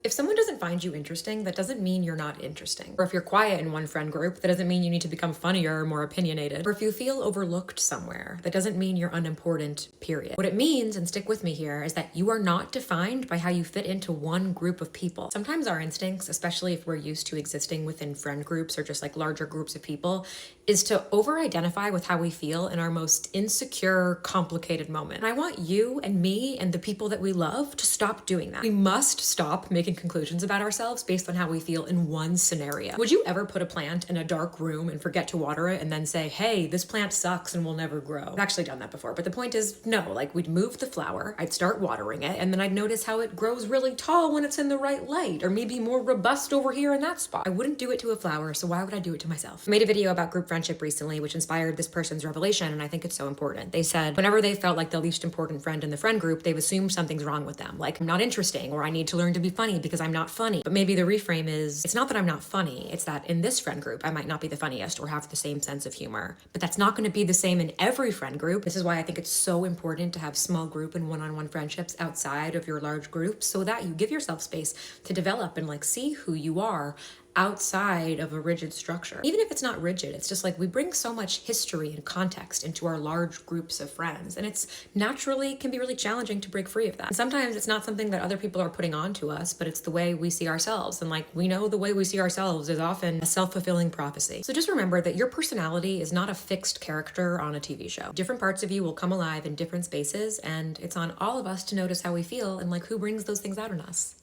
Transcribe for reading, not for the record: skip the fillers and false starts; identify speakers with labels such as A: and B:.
A: If someone doesn't find you interesting, that doesn't mean you're not interesting. Or if you're quiet in one friend group, that doesn't mean you need to become funnier or more opinionated. Or if you feel overlooked somewhere, that doesn't mean you're unimportant, period. What it means, and stick with me here, is that you are not defined by how you fit into one group of people. Sometimes our instincts, especially if we're used to existing within friend groups or just like larger groups of people, is to over-identify with how we feel in our most insecure, complicated moment. And I want you and me and the people that we love to stop doing that. We must stop making conclusions about ourselves based on how we feel in one scenario. Would you ever put a plant in a dark room and forget to water it and then say, hey, this plant sucks and will never grow? I've actually done that before, but the point is, no, like we'd move the flower, I'd start watering it, and then I'd notice how it grows really tall when it's in the right light, or maybe more robust over here in that spot. I wouldn't do it to a flower, so why would I do it to myself? I made a video about group friendship recently, which inspired this person's revelation, and I think it's so important. They said, whenever they felt like the least important friend in the friend group, they've assumed something's wrong with them, like I'm not interesting, or I need to learn to be funny because I'm not funny. But maybe the reframe is, it's not that I'm not funny, it's that in this friend group, I might not be the funniest or have the same sense of humor. But that's not going to be the same in every friend group. This is why I think it's so important to have small group and one-on-one friendships outside of your large groups so that you give yourself space to develop and like see who you are outside of a rigid structure. Even if it's not rigid, it's just like we bring so much history and context into our large groups of friends, and it's naturally can be really challenging to break free of that. And sometimes it's not something that other people are putting on to us, but it's the way we see ourselves. And like we know the way we see ourselves is often a self-fulfilling prophecy. So just remember that your personality is not a fixed character on a TV show. Different parts of you will come alive in different spaces, and it's on all of us to notice how we feel and like who brings those things out in us.